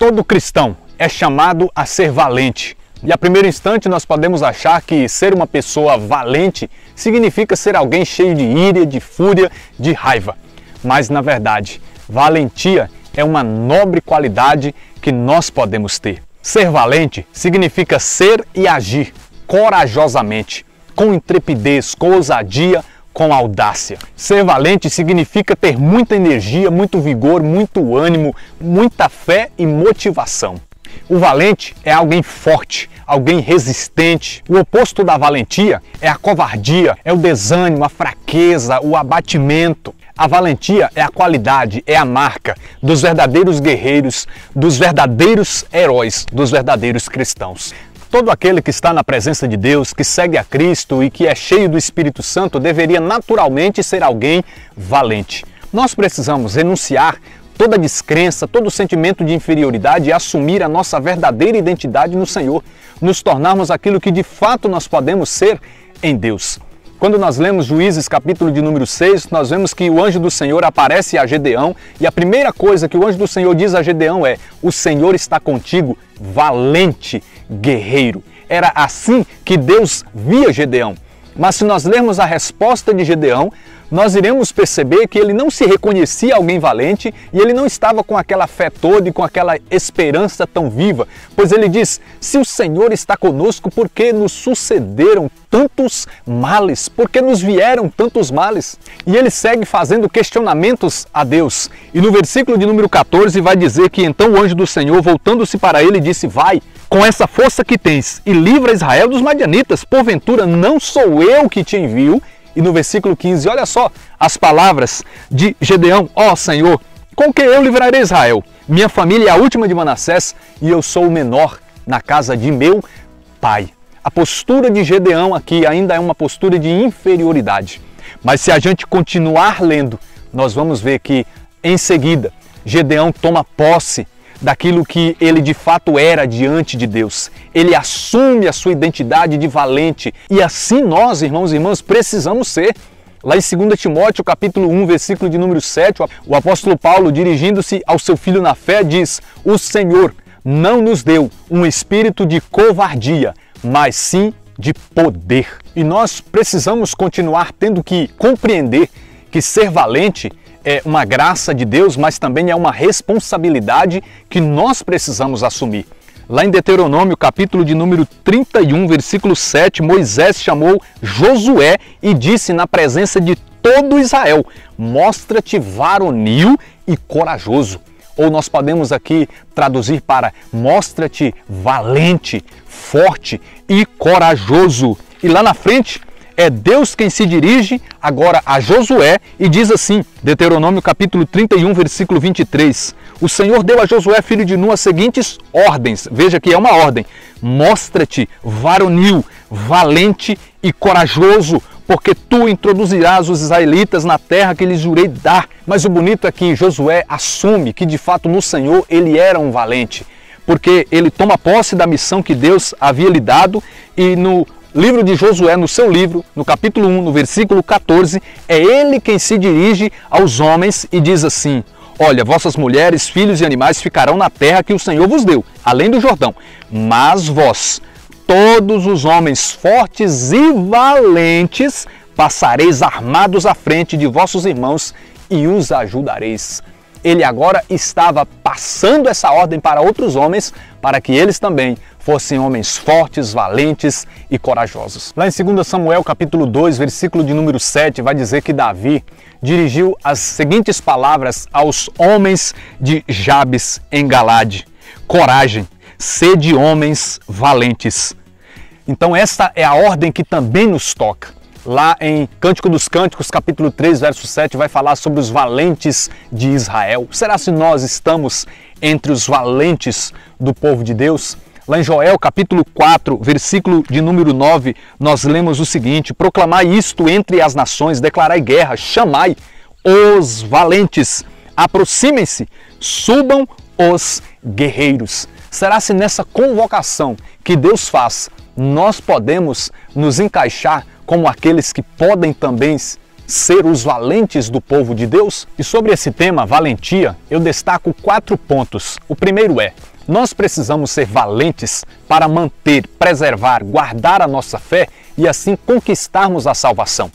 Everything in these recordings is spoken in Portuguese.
Todo cristão é chamado a ser valente. E a primeiro instante nós podemos achar que ser uma pessoa valente significa ser alguém cheio de ira, de fúria, de raiva. Mas na verdade, valentia é uma nobre qualidade que nós podemos ter. Ser valente significa ser e agir corajosamente, com intrepidez, com ousadia, com audácia. Ser valente significa ter muita energia, muito vigor, muito ânimo, muita fé e motivação. O valente é alguém forte, alguém resistente. O oposto da valentia é a covardia, é o desânimo, a fraqueza, o abatimento. A valentia é a qualidade, é a marca dos verdadeiros guerreiros, dos verdadeiros heróis, dos verdadeiros cristãos. Todo aquele que está na presença de Deus, que segue a Cristo e que é cheio do Espírito Santo deveria naturalmente ser alguém valente. Nós precisamos renunciar toda descrença, todo sentimento de inferioridade e assumir a nossa verdadeira identidade no Senhor, nos tornarmos aquilo que de fato nós podemos ser em Deus. Quando nós lemos Juízes capítulo de número 6, nós vemos que o anjo do Senhor aparece a Gedeão e a primeira coisa que o anjo do Senhor diz a Gedeão é: o Senhor está contigo, valente guerreiro. Era assim que Deus via Gedeão. Mas se nós lermos a resposta de Gedeão, nós iremos perceber que ele não se reconhecia alguém valente e ele não estava com aquela fé toda e com aquela esperança tão viva, pois ele diz: se o Senhor está conosco, por que nos sucederam tantos males? Por que nos vieram tantos males? E ele segue fazendo questionamentos a Deus. E no versículo de número 14 vai dizer que então o anjo do Senhor, voltando-se para ele, disse: vai, com essa força que tens, e livra Israel dos madianitas, porventura não sou eu que te envio? E no versículo 15, olha só as palavras de Gedeão: ó Senhor, com que eu livrarei Israel? Minha família é a última de Manassés e eu sou o menor na casa de meu pai. A postura de Gedeão aqui ainda é uma postura de inferioridade. Mas se a gente continuar lendo, nós vamos ver que em seguida Gedeão toma posse daquilo que ele de fato era diante de Deus. Ele assume a sua identidade de valente e assim nós, irmãos e irmãs, precisamos ser. Lá em 2 Timóteo capítulo 1, versículo de número 7, o apóstolo Paulo, dirigindo-se ao seu filho na fé, diz: o Senhor não nos deu um espírito de covardia, mas sim de poder. E nós precisamos continuar tendo que compreender que ser valente é uma graça de Deus, mas também é uma responsabilidade que nós precisamos assumir. Lá em Deuteronômio, capítulo de número 31, versículo 7, Moisés chamou Josué e disse na presença de todo Israel: mostra-te varonil e corajoso. Ou nós podemos aqui traduzir para: mostra-te valente, forte e corajoso. E lá na frente, é Deus quem se dirige agora a Josué e diz assim, Deuteronômio capítulo 31, versículo 23. O Senhor deu a Josué, filho de Nun, as seguintes ordens. Veja que é uma ordem: mostra-te varonil, valente e corajoso, porque tu introduzirás os israelitas na terra que lhes jurei dar. Mas o bonito é que Josué assume que de fato no Senhor ele era um valente, porque ele toma posse da missão que Deus havia lhe dado. E no livro de Josué, no seu livro, no capítulo 1, no versículo 14, é ele quem se dirige aos homens e diz assim: olha, vossas mulheres, filhos e animais ficarão na terra que o Senhor vos deu, além do Jordão. Mas vós, todos os homens fortes e valentes, passareis armados à frente de vossos irmãos e os ajudareis. Ele agora estava passando essa ordem para outros homens, para que eles também fossem homens fortes, valentes e corajosos. Lá em 2 Samuel capítulo 2, versículo de número 7, vai dizer que Davi dirigiu as seguintes palavras aos homens de Jabes em Galade: coragem, sede homens valentes. Então essa é a ordem que também nos toca. Lá em Cântico dos Cânticos, capítulo 3, verso 7, vai falar sobre os valentes de Israel. Será se nós estamos entre os valentes do povo de Deus? Lá em Joel, capítulo 4, versículo de número 9, nós lemos o seguinte: proclamai isto entre as nações, declarai guerra, chamai os valentes, aproximem-se, subam os guerreiros. Será se nessa convocação que Deus faz, nós podemos nos encaixar como aqueles que podem também ser os valentes do povo de Deus? E sobre esse tema, valentia, eu destaco 4 pontos. O primeiro é: Nós precisamos ser valentes para manter, preservar, guardar a nossa fé e assim conquistarmos a salvação.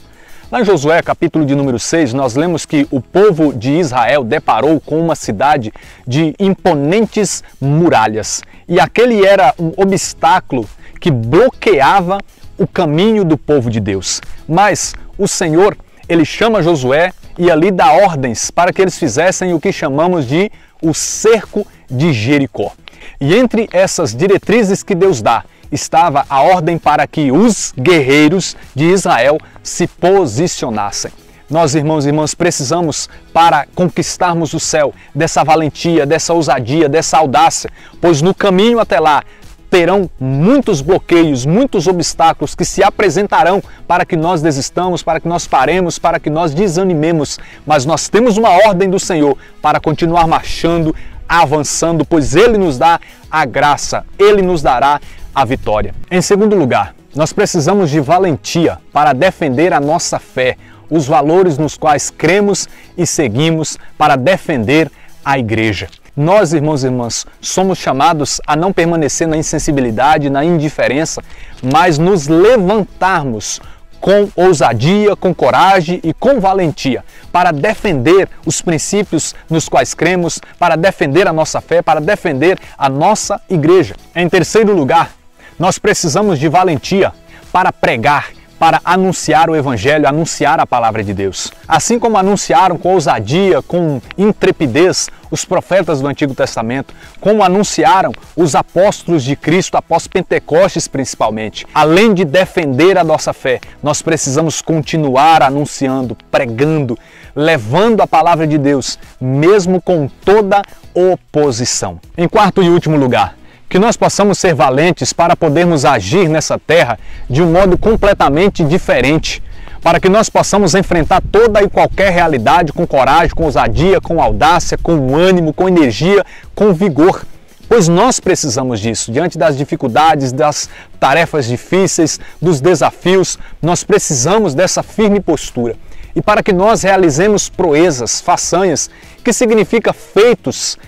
Lá em Josué, capítulo de número 6, nós lemos que o povo de Israel deparou com uma cidade de imponentes muralhas. E aquele era um obstáculo que bloqueava o caminho do povo de Deus. Mas o Senhor, ele chama Josué e ali dá ordens para que eles fizessem o que chamamos de o cerco de Jericó. E entre essas diretrizes que Deus dá, estava a ordem para que os guerreiros de Israel se posicionassem. Nós, irmãos e irmãs, precisamos, para conquistarmos o céu, dessa valentia, dessa ousadia, dessa audácia, pois no caminho até lá terão muitos bloqueios, muitos obstáculos que se apresentarão para que nós desistamos, para que nós paremos, para que nós desanimemos. Mas nós temos uma ordem do Senhor para continuar marchando, avançando, pois Ele nos dá a graça, Ele nos dará a vitória. Em segundo lugar, nós precisamos de valentia para defender a nossa fé, os valores nos quais cremos e seguimos, para defender a igreja. Nós, irmãos e irmãs, somos chamados a não permanecer na insensibilidade, na indiferença, mas nos levantarmos com ousadia, com coragem e com valentia, para defender os princípios nos quais cremos, para defender a nossa fé, para defender a nossa igreja. Em terceiro lugar, nós precisamos de valentia para pregar, para anunciar o Evangelho, anunciar a palavra de Deus. Assim como anunciaram com ousadia, com intrepidez os profetas do Antigo Testamento, como anunciaram os apóstolos de Cristo após Pentecostes principalmente. Além de defender a nossa fé, nós precisamos continuar anunciando, pregando, levando a palavra de Deus, mesmo com toda oposição. Em quarto e último lugar, que nós possamos ser valentes para podermos agir nessa terra de um modo completamente diferente, para que nós possamos enfrentar toda e qualquer realidade com coragem, com ousadia, com audácia, com ânimo, com energia, com vigor. Pois nós precisamos disso, diante das dificuldades, das tarefas difíceis, dos desafios, nós precisamos dessa firme postura. E para que nós realizemos proezas, façanhas, que significa feitos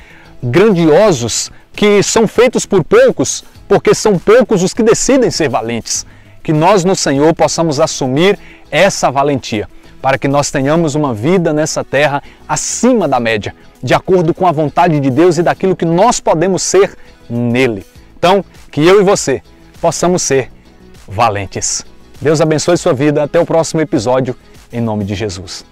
grandiosos, que são feitos por poucos, porque são poucos os que decidem ser valentes. Que nós no Senhor possamos assumir essa valentia, para que nós tenhamos uma vida nessa terra acima da média, de acordo com a vontade de Deus e daquilo que nós podemos ser nele. Então, que eu e você possamos ser valentes. Deus abençoe sua vida. Até o próximo episódio, em nome de Jesus.